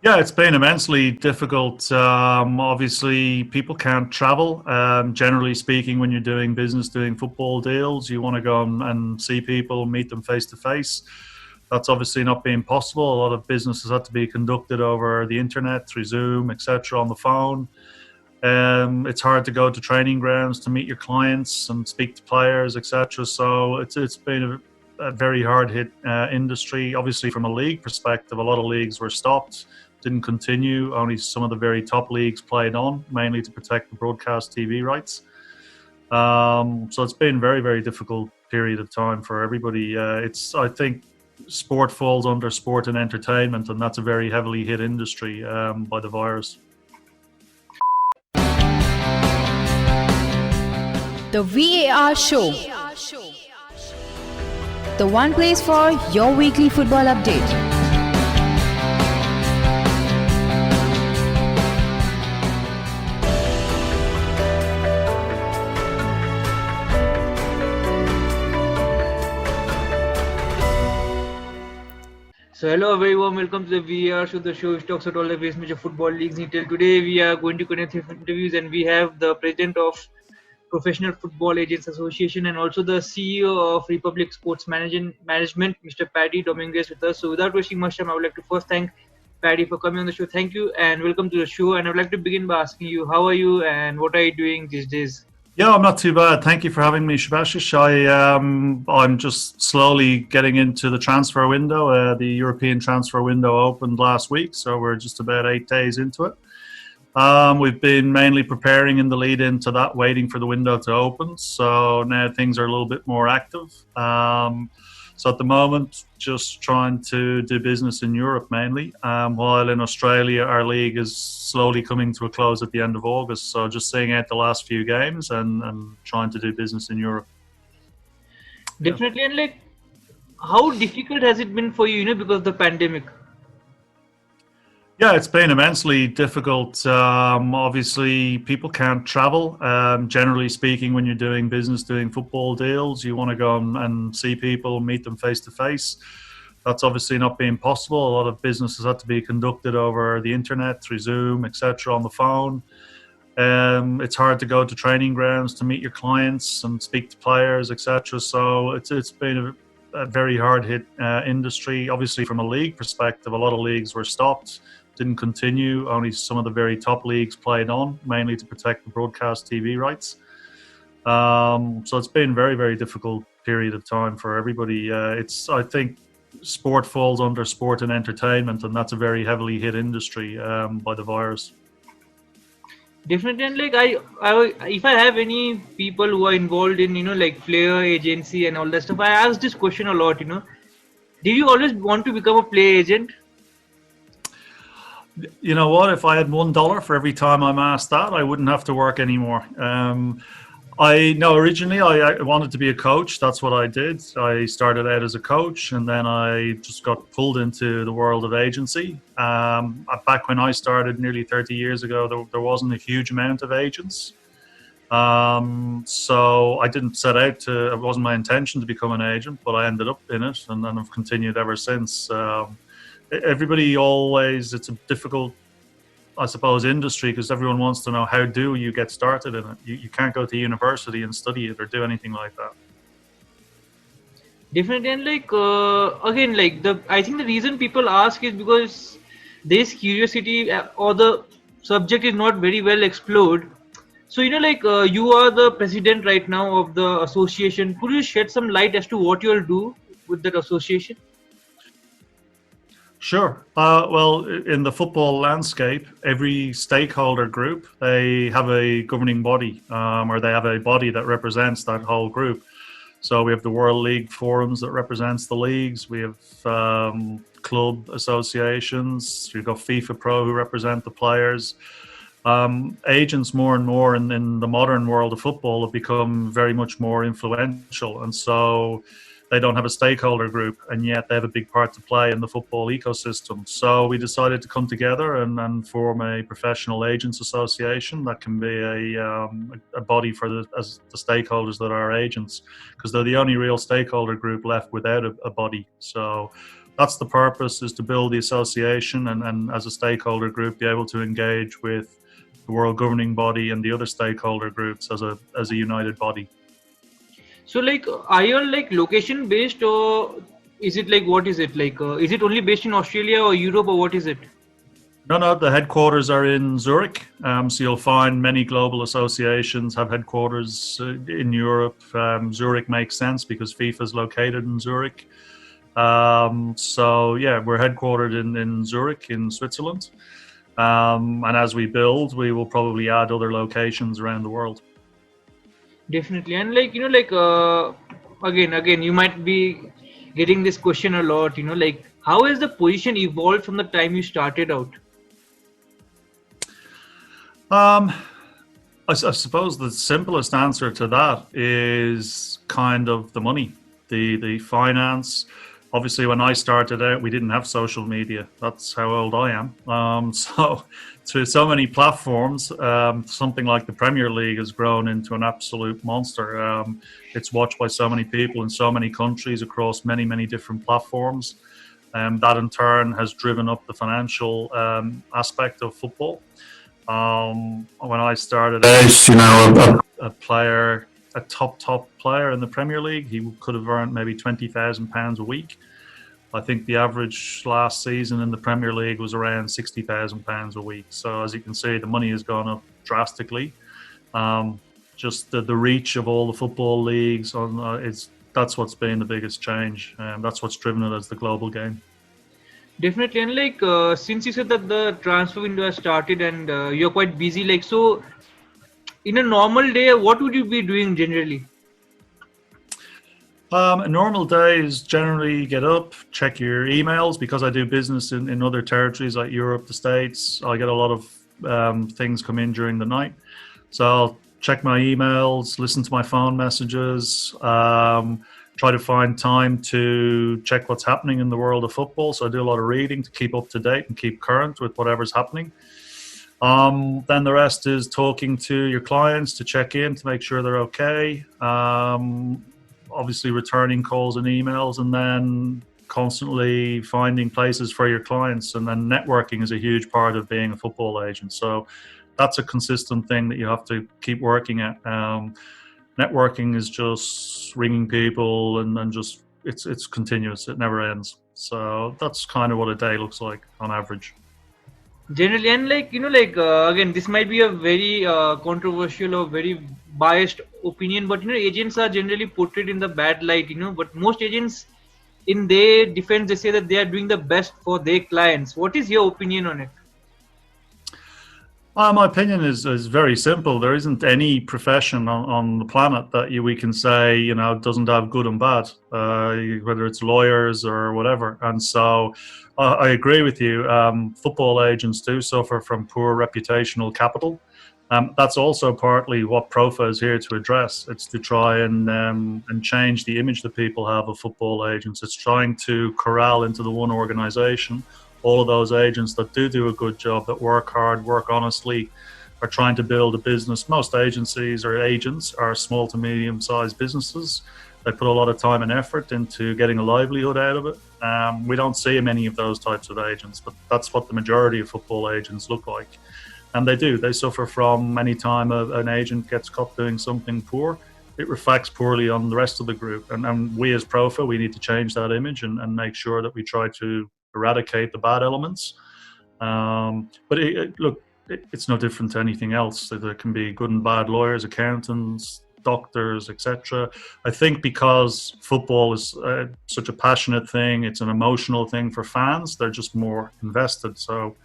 Yeah, it's been immensely difficult. Obviously, people can't travel. Generally speaking, when you're doing business, doing football deals, you want to go and see people, meet them face to face. That's obviously not being possible. A lot of businesses had to be conducted over the internet, through Zoom, etc., on the phone. It's hard to go to training grounds to meet your clients and speak to players, etc. So it's been a very hard hit industry. Obviously, from a league perspective, a lot of leagues were stopped, didn't continue. Only some of the very top leagues played on, mainly to protect the broadcast TV rights. So it's been very, very difficult period of time for everybody. I think sport falls under sport and entertainment, and that's a very heavily hit industry by the virus. The VAR Show. The one place for your weekly football update. So hello, a very warm welcome to the VAR show, the show which talks about all the various major football leagues in detail. Today we are going to connect with interviews, and we have the president of Professional Football Agents Association and also the CEO of Republic Sports Management, Mr. Paddy Dominguez, with us. So without wasting much time, I would like to first thank Paddy for coming on the show. Thank you and welcome to the show. And I would like to begin by asking you, how are you and what are you doing these days? Yeah, I'm not too bad. Thank you for having me, Shabashish. I'm just slowly getting into the transfer window. The European transfer window opened last week, so we're just about 8 days into it. We've been mainly preparing in the lead into that, waiting for the window to open. So now things are a little bit more active. So at the moment, just trying to do business in Europe mainly, while in Australia, our league is slowly coming to a close at the end of August. So just seeing out the last few games and trying to do business in Europe. Definitely, and like, how difficult has it been for you, because of the pandemic? Yeah, it's been immensely difficult. Obviously, people can't travel. Generally speaking, when you're doing business, doing football deals, you want to go and see people, meet them face to face. That's obviously not being possible. A lot of businesses had to be conducted over the internet, through Zoom, etc., on the phone. It's hard to go to training grounds to meet your clients and speak to players, etc. So it's been a very hard hit industry. Obviously, from a league perspective, a lot of leagues were stopped, didn't continue. Only some of the very top leagues played on, mainly to protect the broadcast TV rights. So it's been very, very difficult period of time for everybody. I think sport falls under sport and entertainment, and that's a very heavily hit industry by the virus. Definitely, and like if I have any people who are involved in like player agency and all that stuff, I ask this question a lot. Did you always want to become a player agent? You know what? If I had $1 for every time I'm asked that, I wouldn't have to work anymore. I know originally I wanted to be a coach. That's what I did. I started out as a coach, and then I just got pulled into the world of agency. Back when I started nearly 30 years ago, there wasn't a huge amount of agents. So I didn't set out to. It wasn't my intention to become an agent, but I ended up in it, and then I've continued ever since. Everybody always, it's a difficult, I suppose, industry, because everyone wants to know, how do you get started in it? You can't go to university and study it or do anything like that. Definitely, and like again, like I think the reason people ask is because this curiosity or the subject is not very well explored. So like you are the president right now of the association. Could you shed some light as to what you'll do with that association? Sure. Well, in the football landscape, every stakeholder group, they have a governing body, or they have a body that represents that whole group. So we have the World League forums that represents the leagues. We have club associations. We've got FIFA Pro who represent the players. Agents more and more in the modern world of football have become very much more influential. And so they don't have a stakeholder group, and yet they have a big part to play in the football ecosystem. So we decided to come together and form a professional agents association that can be a body for the stakeholders that are agents, because they're the only real stakeholder group left without a body. So that's the purpose, is to build the association and as a stakeholder group be able to engage with the world governing body and the other stakeholder groups as a united body. So like, are you like location based, or is it like, what is it like? Is it only based in Australia or Europe, or what is it? No, the headquarters are in Zurich. So you'll find many global associations have headquarters in Europe. Zurich makes sense because FIFA is located in Zurich. So yeah, we're headquartered in Zurich in Switzerland. And as we build, we will probably add other locations around the world. Definitely. And like, again, you might be getting this question a lot, like, how has the position evolved from the time you started out? I suppose the simplest answer to that is kind of the money, the finance. Obviously, when I started out, we didn't have social media. That's how old I am. So through so many platforms, something like the Premier League has grown into an absolute monster. It's watched by so many people in so many countries across many, many different platforms. That in turn has driven up the financial aspect of football. When I started out, a top player in the Premier League, he could have earned maybe £20,000 a week. I think the average last season in the Premier League was around £60,000 a week. So as you can see, the money has gone up drastically. Just the reach of all the football leagues that's what's been the biggest change, and that's what's driven it as the global game. Definitely. And like, since you said that the transfer window has started and you're quite busy, like, so in a normal day, what would you be doing generally? A normal day is generally get up, check your emails, because I do business in other territories like Europe, the States. I get a lot of things come in during the night. So I'll check my emails, listen to my phone messages, try to find time to check what's happening in the world of football. So I do a lot of reading to keep up to date and keep current with whatever's happening. Then the rest is talking to your clients to check in to make sure they're okay. Obviously returning calls and emails, and then constantly finding places for your clients. And then networking is a huge part of being a football agent. So that's a consistent thing that you have to keep working at. Networking is just ringing people and just it's continuous. It never ends. So that's kind of what a day looks like on average. Generally. And like, again, this might be a very controversial or very biased opinion, but agents are generally portrayed in the bad light, but most agents, in their defense, they say that they are doing the best for their clients. What is your opinion on it? My opinion is very simple. There isn't any profession on the planet that we can say, doesn't have good and bad, whether it's lawyers or whatever. And so I agree with you. Football agents do suffer from poor reputational capital. That's also partly what PROFAA is here to address. It's to try and change the image that people have of football agents. It's trying to corral into the one organisation all of those agents that do a good job, that work hard, work honestly, are trying to build a business. Most agencies or agents are small to medium-sized businesses. They put a lot of time and effort into getting a livelihood out of it. We don't see many of those types of agents, but that's what the majority of football agents look like. And they do. They suffer from any time an agent gets caught doing something poor, it reflects poorly on the rest of the group. And we as PROFAA, we need to change that image and make sure that we try to eradicate the bad elements. But it's no different to anything else. There can be good and bad lawyers, accountants, doctors, etc. I think because football is such a passionate thing, it's an emotional thing for fans, they're just more invested. So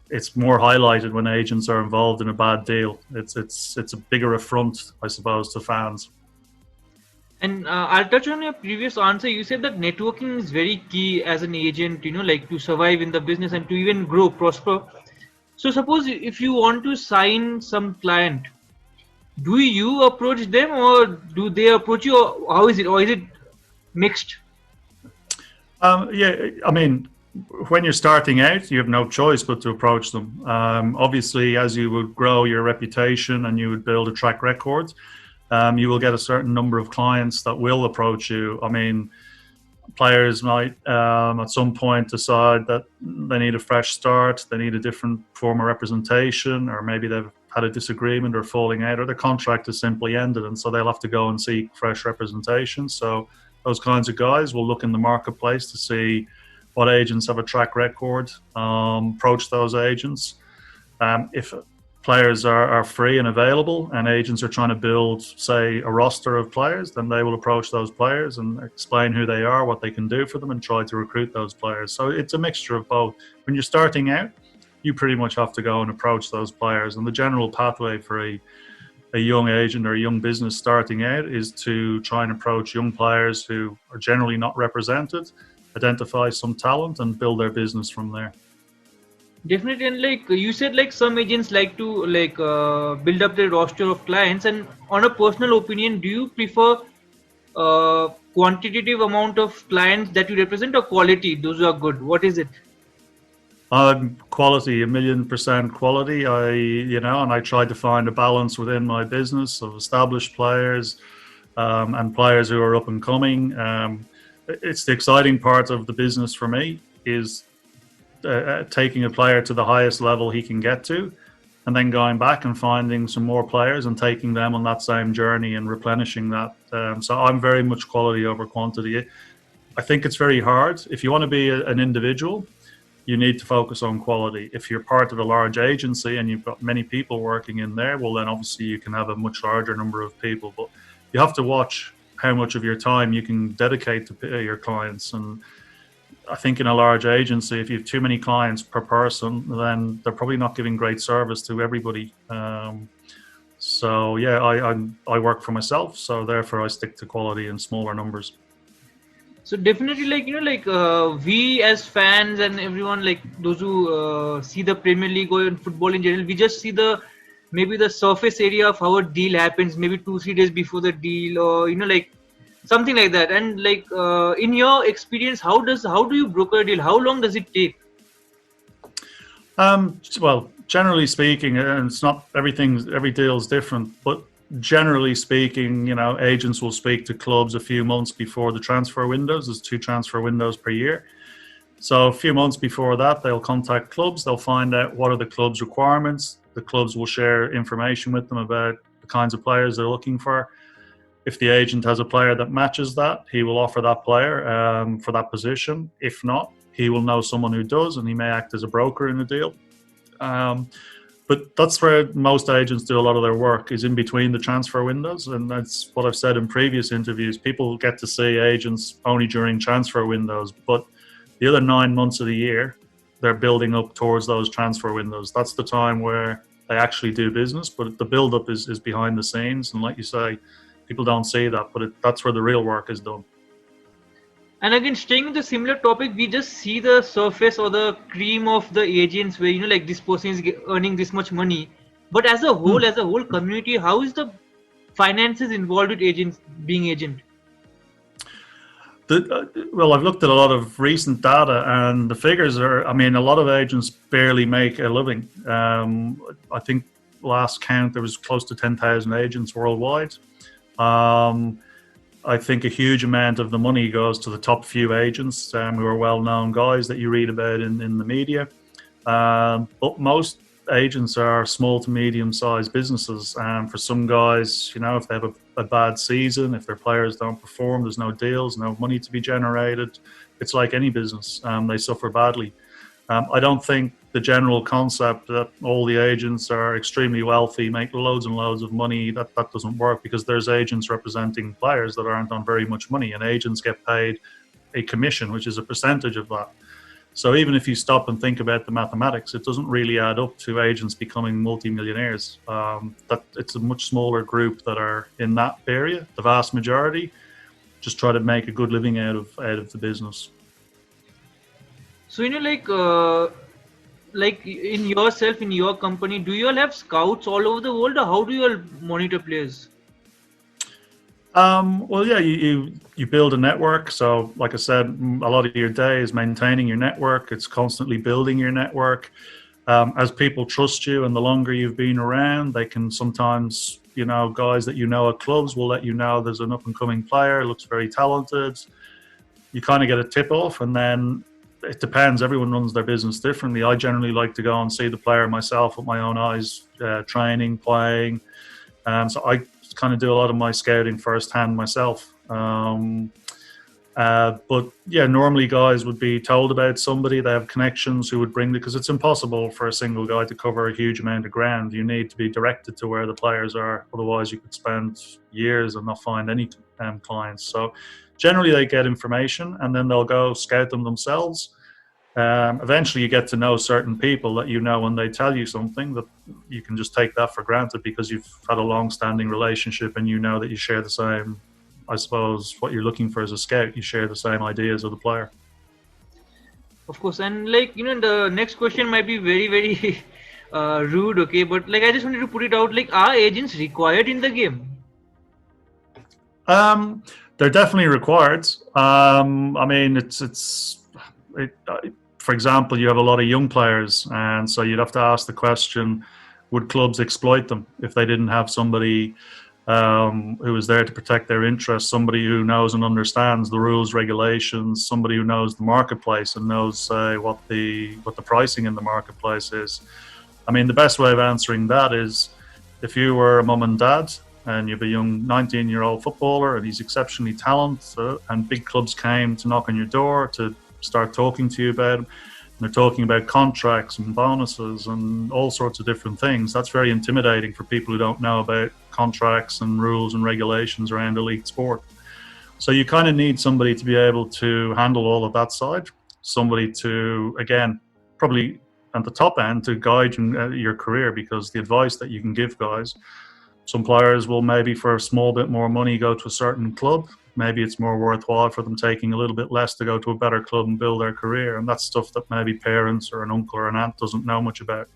it's more highlighted when agents are involved in a bad deal. It's a bigger affront, I suppose, to fans. And I'll touch on your previous answer. You said that networking is very key as an agent, like to survive in the business and to even grow, prosper. So suppose if you want to sign some client, do you approach them or do they approach you, or how is it? Or is it mixed? Yeah, I mean, when you're starting out, you have no choice but to approach them. Obviously, as you would grow your reputation and you would build a track record, you will get a certain number of clients that will approach you. I mean, players might at some point decide that they need a fresh start, they need a different form of representation, or maybe they've had a disagreement or falling out, or their contract is simply ended, and so they'll have to go and seek fresh representation. So those kinds of guys will look in the marketplace to see what agents have a track record, approach those agents. If players are free and available and agents are trying to build, say, a roster of players, then they will approach those players and explain who they are, what they can do for them, and try to recruit those players. So it's a mixture of both. When you're starting out, you pretty much have to go and approach those players. And the general pathway for a young agent or a young business starting out is to try and approach young players who are generally not represented, identify some talent, and build their business from there. Definitely, and like you said, like some agents like to build up their roster of clients. And on a personal opinion, do you prefer quantitative amount of clients that you represent, or quality? Those are good. What is it? Quality, 1,000,000% quality. And I try to find a balance within my business of established players and players who are up and coming. It's the exciting part of the business for me is taking a player to the highest level he can get to, and then going back and finding some more players and taking them on that same journey and replenishing that. So I'm very much quality over quantity. I think it's very hard. If you want to be an individual, you need to focus on quality. If you're part of a large agency and you've got many people working in there, well, then obviously you can have a much larger number of people. But you have to watch how much of your time you can dedicate to your clients. And I think in a large agency, if you have too many clients per person, then they're probably not giving great service to everybody. So yeah, I work for myself, so therefore I stick to quality in smaller numbers. So definitely, we as fans and everyone, like those who see the Premier League or in football in general, we just see maybe the surface area of how a deal happens, maybe 2-3 days before the deal, or something like that. And in your experience, how do you broker a deal? How long does it take? Well, generally speaking, and it's not every deal is different, but generally speaking, agents will speak to clubs a few months before the transfer windows. There's 2 transfer windows per year. So a few months before that, they'll contact clubs. They'll find out what are the club's requirements. The clubs will share information with them about the kinds of players they're looking for. If the agent has a player that matches that, he will offer that player for that position. If not, he will know someone who does, and he may act as a broker in the deal. But that's where most agents do a lot of their work, is in between the transfer windows. And that's what I've said in previous interviews. People get to see agents only during transfer windows, but the other 9 months of the year, they're building up towards those transfer windows. That's the time where they actually do business, but the build-up is behind the scenes. And like you say, people don't see that, but that's where the real work is done. And again, staying with the similar topic, we just see the surface or the cream of the agents where, this person is earning this much money. But as a whole community, how is the finances involved with agents being agent? Well, I've looked at a lot of recent data, and the figures are, a lot of agents barely make a living. I think last count, there was close to 10,000 agents worldwide. I think a huge amount of the money goes to the top few agents who are well-known guys that you read about in the media. But most agents are small to medium-sized businesses. And for some guys, if they have a bad season, if their players don't perform, there's no deals, no money to be generated. It's like any business. They suffer badly. I don't think the general concept that all the agents are extremely wealthy, make loads and loads of money, that doesn't work, because there's agents representing players that aren't on very much money, and agents get paid a commission, which is a percentage of that. So even if you stop and think about the mathematics, it doesn't really add up to agents becoming multimillionaires. That it's a much smaller group that are in that area. The vast majority just try to make a good living out of the business. So like in your company, do you all have scouts all over the world, or how do you all monitor players? Well, yeah, you build a network. So like I said, a lot of your day is maintaining your network. It's constantly building your network. As people trust you and the longer you've been around, they can sometimes, guys that at clubs will let you know there's an up and coming player, looks very talented. you kind of get a tip off, and then it depends. Everyone runs their business differently. I generally like to go and see the player myself with my own eyes, training, playing. So I kind of do a lot of my scouting firsthand myself. But yeah, normally guys would be told about somebody. They have connections who would bring because it's impossible for a single guy to cover a huge amount of ground. You need to be directed to where the players are. Otherwise, you could spend years and not find any clients. So generally, they get information and then they'll go scout them themselves. Eventually, you get to know certain people that you know when they tell you something that you can just take that for granted because you've had a long-standing relationship and you know that you share the same. I suppose what you're looking for as a scout, you share the same ideas of the player. Of course, and the next question might be very, very rude, okay? But I just wanted to put it out, are agents required in the game? They're definitely required. I mean, for example, you have a lot of young players, and so you'd have to ask the question: would clubs exploit them if they didn't have somebody who was there to protect their interests, somebody who knows and understands the rules, regulations, somebody who knows the marketplace and knows what the pricing in the marketplace is? I mean, the best way of answering that is if you were a mum and dad and you have a young 19-year-old footballer and he's exceptionally talented and big clubs came to knock on your door to start talking to you about him, and they're talking about contracts and bonuses and all sorts of different things. That's very intimidating for people who don't know about contracts and rules and regulations around elite sport. So you kind of need somebody to be able to handle all of that side, somebody to, again, probably at the top end to guide your career, because the advice that you can give guys, some players will maybe for a small bit more money go to a certain club. Maybe it's more worthwhile for them taking a little bit less to go to a better club and build their career. And that's stuff that maybe parents or an uncle or an aunt doesn't know much about.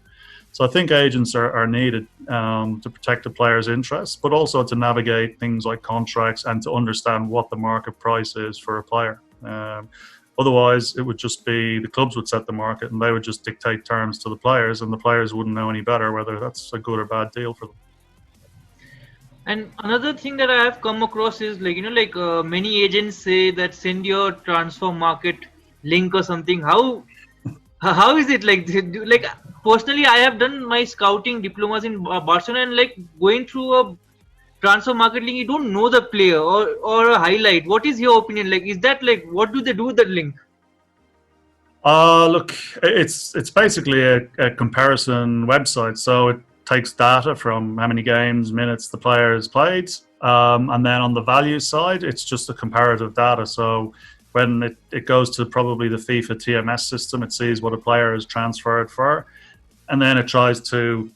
So I think agents are needed to protect the player's interests, but also to navigate things like contracts and to understand what the market price is for a player. Otherwise, it would just be the clubs would set the market and they would just dictate terms to the players, and the players wouldn't know any better whether that's a good or bad deal for them. And another thing that I have come across is many agents say that send your transfer market link or something. How is it personally, I have done my scouting diplomas in Barcelona, and going through a transfer market link, you don't know the player or a highlight. What is your opinion? Is that what do they do with that link? Look, it's basically a comparison website. So it takes data from how many games, minutes the player has played, and then on the value side, it's just a comparative data. So when it goes to probably the FIFA TMS system, it sees what a player is transferred for, and then it tries to,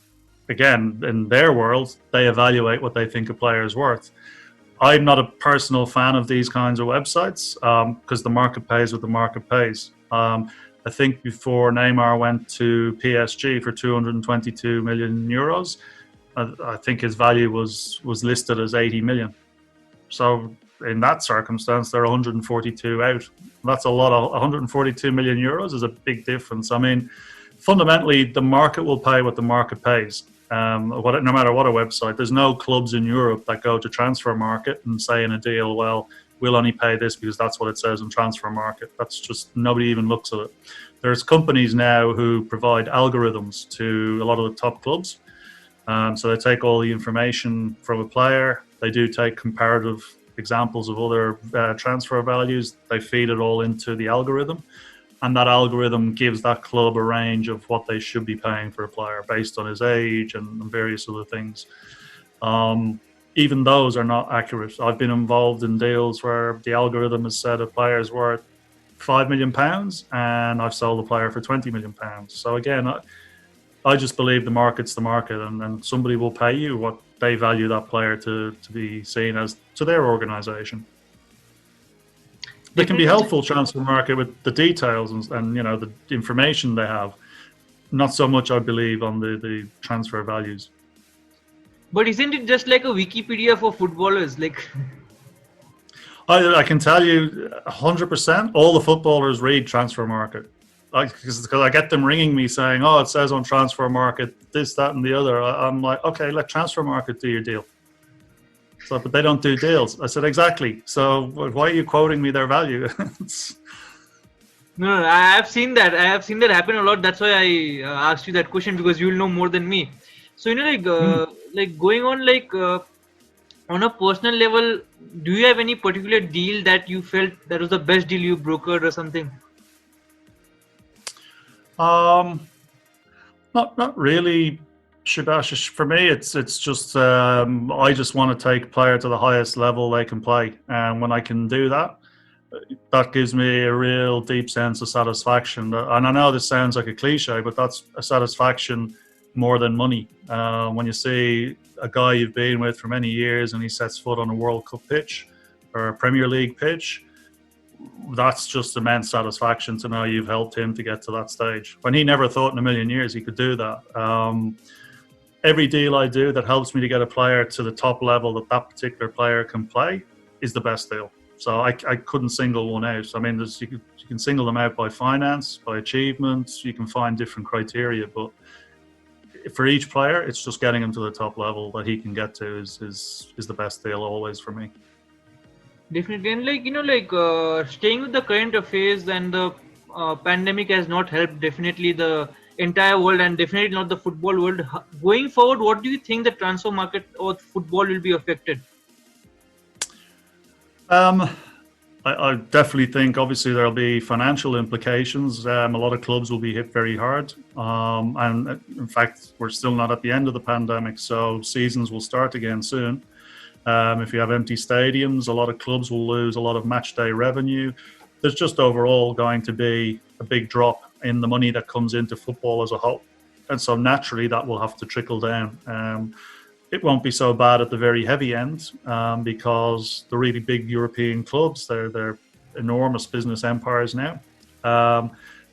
again, in their world, they evaluate what they think a player is worth. I'm not a personal fan of these kinds of websites because the market pays what the market pays. I think before Neymar went to PSG for 222 million euros, I think his value was listed as 80 million. So in that circumstance, they're 142 out. That's a lot. 142 million euros is a big difference. I mean, fundamentally, the market will pay what the market pays. No matter what a website, there's no clubs in Europe that go to transfer market and say in a deal, well, we'll only pay this because that's what it says in transfer market. That's just, nobody even looks at it. There's companies now who provide algorithms to a lot of the top clubs. So they take all the information from a player. They do take comparative examples of other transfer values. They feed it all into the algorithm. And that algorithm gives that club a range of what they should be paying for a player based on his age and various other things. Even those are not accurate. I've been involved in deals where the algorithm has said a player's worth £5 million and I've sold the player for £20 million. So again, I just believe the market's the market, and somebody will pay you what they value that player to be seen as to their organisation. They can be helpful, transfer market, with the details and the information they have. Not so much, I believe, on the transfer values. But isn't it just like a Wikipedia for footballers? I can tell you 100%. All the footballers read transfer market, because I get them ringing me saying, "Oh, it says on transfer market this, that, and the other." I'm like, "Okay, let transfer market do your deal." So, but they don't do deals. I said, exactly. So why are you quoting me their value? No, I have seen that. I have seen that happen a lot. That's why I asked you that question, because you will know more than me. So like going on on a personal level, do you have any particular deal that you felt that was the best deal you brokered or something? Not really, Shabashish. For me, it's just I just want to take a player to the highest level they can play, and when I can do that, that gives me a real deep sense of satisfaction. And I know this sounds like a cliche, but that's a satisfaction more than money. When you see a guy you've been with for many years and he sets foot on a World Cup pitch or a Premier League pitch, that's just immense satisfaction to know you've helped him to get to that stage when he never thought in a million years he could do that. Every deal I do that helps me to get a player to the top level that particular player can play is the best deal. So I couldn't single one out. I mean, you can single them out by finance, by achievements. You can find different criteria, but for each player, it's just getting him to the top level that he can get to is the best deal always for me. Definitely, and staying with the current affairs, and the pandemic has not helped. Definitely, the entire world, and definitely not the football world. Going forward, what do you think the transfer market or football will be affected? I definitely think, obviously, there'll be financial implications. A lot of clubs will be hit very hard. And in fact, we're still not at the end of the pandemic, so seasons will start again soon. If you have empty stadiums, a lot of clubs will lose a lot of match day revenue. There's just overall going to be a big drop in the money that comes into football as a whole. And so naturally, that will have to trickle down. It won't be so bad at the very heavy end because the really big European clubs, they're enormous business empires now.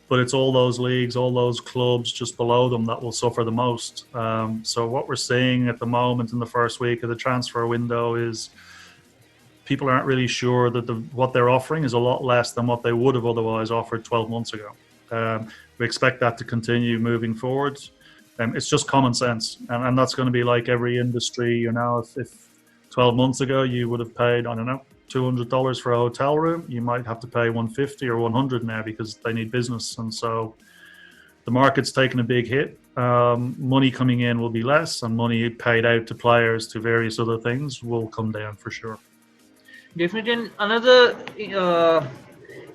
But it's all those leagues, all those clubs just below them that will suffer the most. So what we're seeing at the moment in the first week of the transfer window is people aren't really sure that what they're offering is a lot less than what they would have otherwise offered 12 months ago. We expect that to continue moving forward. It's just common sense, and that's going to be like every industry. You know, if 12 months ago you would have paid, I don't know, $200 for a hotel room, you might have to pay $150 or $100 now because they need business. And so the market's taken a big hit. Money coming in will be less, and money paid out to players to various other things will come down for sure. Definitely. And another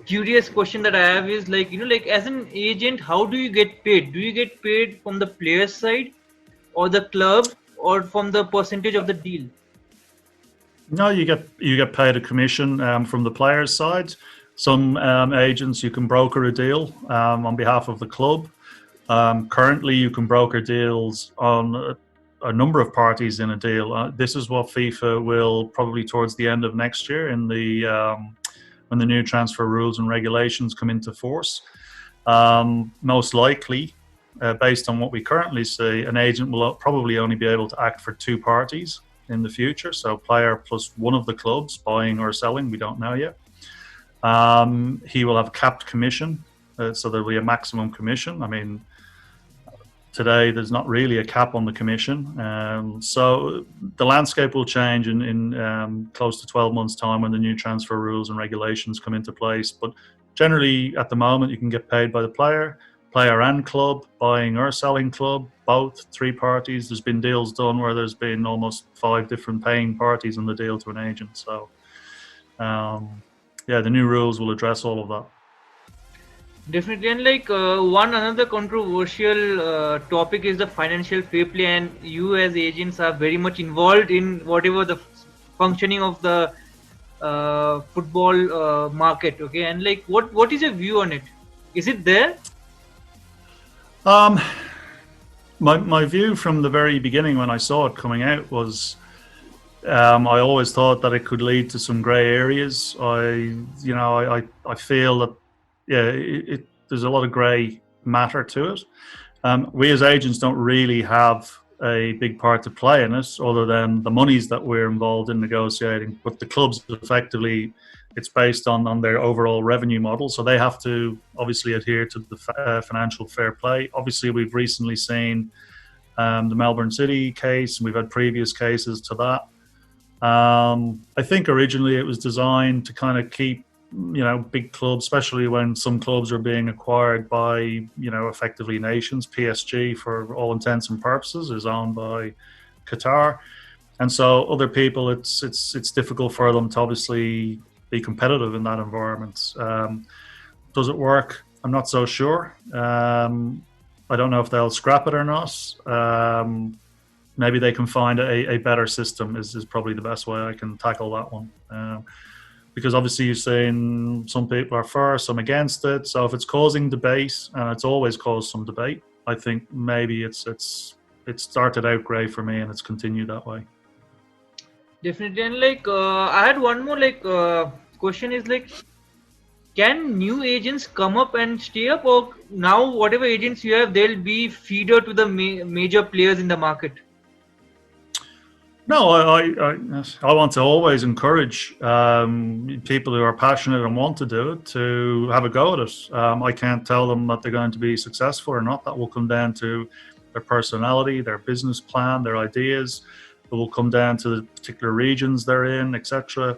curious question that I have is as an agent, how do you get paid? Do you get paid from the player's side or the club or from the percentage of the deal? No, you get paid a commission from the player's side. Some agents, you can broker a deal on behalf of the club. Currently, you can broker deals on a number of parties in a deal. This is what FIFA will probably towards the end of next year in the when the new transfer rules and regulations come into force. Most likely, based on what we currently see, an agent will probably only be able to act for two parties in the future. So player plus one of the clubs, buying or selling, we don't know yet. He will have capped commission, so there'll be a maximum commission. I mean, today there's not really a cap on the commission. So the landscape will change in close to 12 months' time when the new transfer rules and regulations come into place. But generally, at the moment, you can get paid by the player and club, buying or selling club, both, three parties. There's been deals done where there's been almost 5 different paying parties in the deal to an agent. So, the new rules will address all of that. Definitely. And another controversial topic is the financial fair play, and you as agents are very much involved in whatever the functioning of the football market. Okay, and what is your view on it? Is it there? My view from the very beginning when I saw it coming out was I always thought that it could lead to some grey areas. I feel that there's a lot of grey matter to it. We as agents don't really have a big part to play in it, other than the monies that we're involved in negotiating. But the clubs, effectively, it's based on their overall revenue model, so they have to obviously adhere to the financial fair play. Obviously, we've recently seen the Melbourne City case, and we've had previous cases to that. I think originally it was designed to kind of keep, big clubs, especially when some clubs are being acquired by, effectively nations. PSG, for all intents and purposes, is owned by Qatar, and so other people, it's difficult for them to obviously be competitive in that environment. Does it work? I'm not so sure. I don't know if they'll scrap it or not. Maybe they can find a better system is probably the best way I can tackle that one. Because obviously you're saying some people are for, some against it. So if it's causing debate, and it's always caused some debate, I think maybe it started out great for me and it's continued that way. Definitely. And I had one more question is can new agents come up and stay up, or now whatever agents you have, they'll be feeder to the major players in the market? No, I want to always encourage people who are passionate and want to do it to have a go at it. I can't tell them that they're going to be successful or not. That will come down to their personality, their business plan, their ideas. It will come down to the particular regions they're in, etc.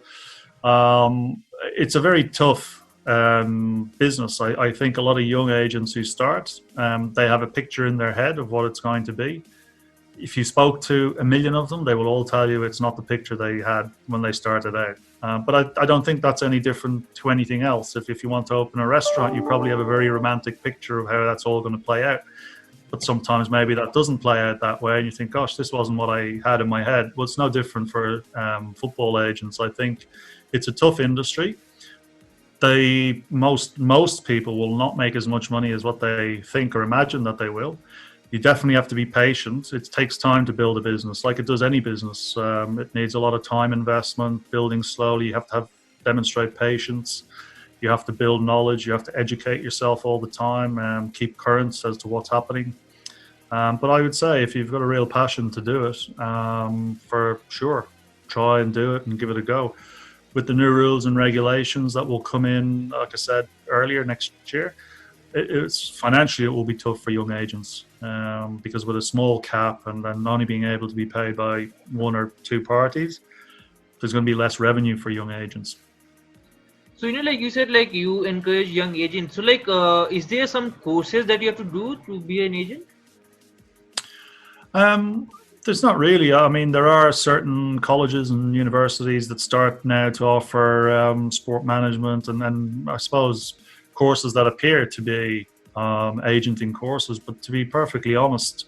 It's a very tough business. I think a lot of young agents who start, they have a picture in their head of what it's going to be. If you spoke to a million of them, they will all tell you it's not the picture they had when they started out. But I don't think that's any different to anything else. If you want to open a restaurant, you probably have a very romantic picture of how that's all going to play out. But sometimes maybe that doesn't play out that way, and you think, gosh, this wasn't what I had in my head. Well, it's no different for football agents. I think it's a tough industry. Most people will not make as much money as what they think or imagine that they will. You definitely have to be patient. It takes time to build a business, like it does any business. It needs a lot of time investment, building slowly. You have to demonstrate patience. You have to build knowledge. You have to educate yourself all the time, keep current as to what's happening. But I would say if you've got a real passion to do it, for sure, try and do it and give it a go. With the new rules and regulations that will come in, like I said earlier, next year, it's financially it will be tough for young agents, because with a small cap and then only being able to be paid by one or two parties, there's going to be less revenue for young agents. So like you said, you encourage young agents. So is there some courses that you have to do to be an agent? There's not really. I mean, there are certain colleges and universities that start now to offer sport management and I suppose courses that appear to be agenting courses. But to be perfectly honest,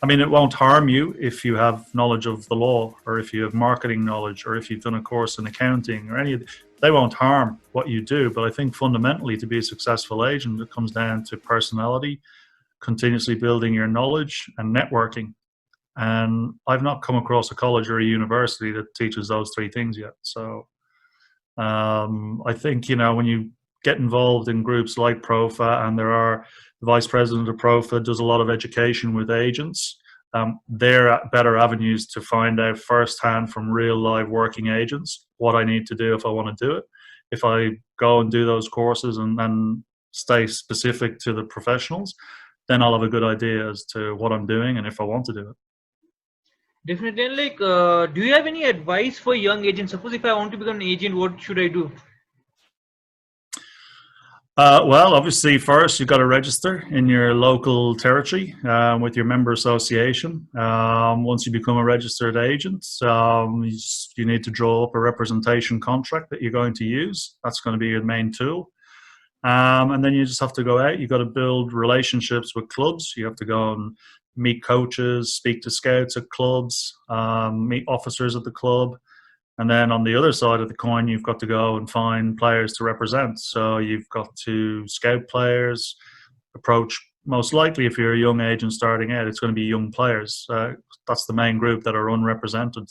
I mean, it won't harm you if you have knowledge of the law, or if you have marketing knowledge, or if you've done a course in accounting, or any of they won't harm what you do. But I think fundamentally, to be a successful agent, it comes down to personality, continuously building your knowledge, and networking. And I've not come across a college or a university that teaches those three things yet. So I think, when you get involved in groups like PROFAA, and the vice president of PROFAA does a lot of education with agents, they're better avenues to find out firsthand from real live working agents what I need to do if I want to do it. If I go and do those courses and stay specific to the professionals, then I'll have a good idea as to what I'm doing and if I want to do it. Definitely. Do you have any advice for young agents? Suppose if I want to become an agent, what should I do? Well, obviously, first you've got to register in your local territory with your member association. Once you become a registered agent, you need to draw up a representation contract that you're going to use. That's going to be your main tool. And then you just have to go out. You've got to build relationships with clubs. You have to go and meet coaches, speak to scouts at clubs, meet officers at the club. And then on the other side of the coin, you've got to go and find players to represent. So you've got to scout players, approach, most likely if you're a young agent starting out, it's going to be young players. That's the main group that are unrepresented.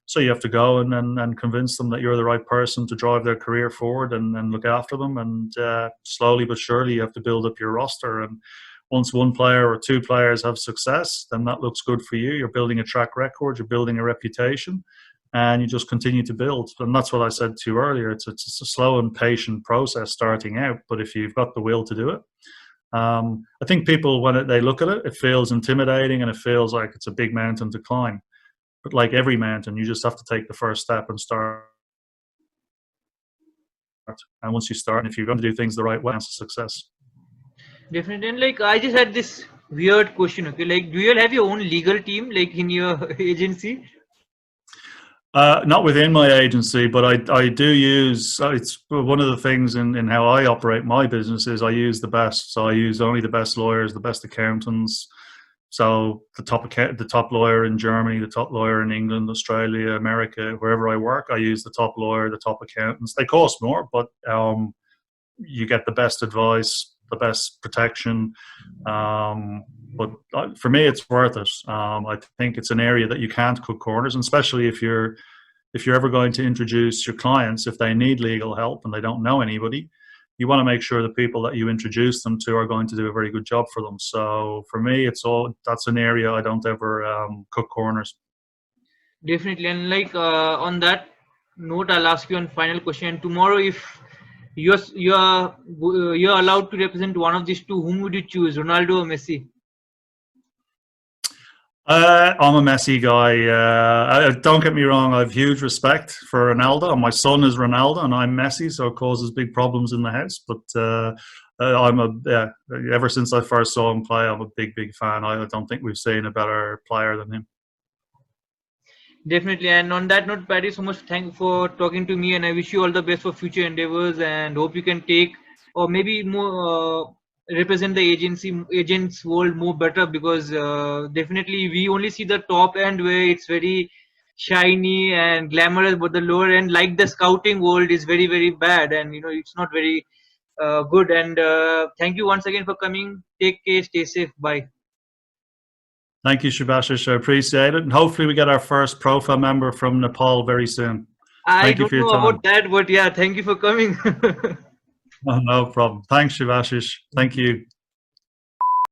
So you have to go and convince them that you're the right person to drive their career forward and look after them. And slowly but surely you have to build up your roster. And once one player or two players have success, then that looks good for you. You're building a track record, you're building a reputation, and you just continue to build. And that's what I said to you earlier. It's a slow and patient process starting out, but if you've got the will to do it, I think people, when they look at it, it feels intimidating and it feels like it's a big mountain to climb. but like every mountain, you just have to take the first step and start. And once you start, and if you're going to do things the right way, it's a success. Definitely. And like I just had this weird question. Okay, like do you have your own legal team like in your agency? Not within my agency, but I do use, it's one of the things in how I operate my business is I use the best. So I use only the best lawyers, the best accountants. So the top lawyer in Germany, the top lawyer in England, Australia, America, wherever I work, I use the top lawyer, the top accountants. They cost more, but you get the best advice, the best protection. But for me, it's worth it. I think it's an area that you can't cut corners, and especially if you're ever going to introduce your clients, if they need legal help and they don't know anybody, you want to make sure the people that you introduce them to are going to do a very good job for them. So for me, that's an area I don't ever cut corners. Definitely. And like on that note, I'll ask you one final question. And tomorrow, if you're allowed to represent one of these two, whom would you choose, Ronaldo or Messi? I'm a Messi guy. Don't get me wrong, I have huge respect for Ronaldo. My son is Ronaldo and I'm Messi, so it causes big problems in the house. But ever since I first saw him play, I'm a big fan. I don't think we've seen a better player than him. Definitely. And on that note, Paddy, so much thank you for talking to me, and I wish you all the best for future endeavors, and hope you can take or maybe more represent the agents world more better, because definitely we only see the top end where it's very shiny and glamorous, but the lower end, like the scouting world, is very bad, and it's not very good. And thank you once again for coming. Take care, stay safe, bye. Thank you, Shubhashish. I appreciate it. And hopefully we get our first PROFAA member from Nepal very soon. I Thank you don't for your know time. about that, but yeah, thank you for coming. No problem. Thanks, Shubhashish. Thank you.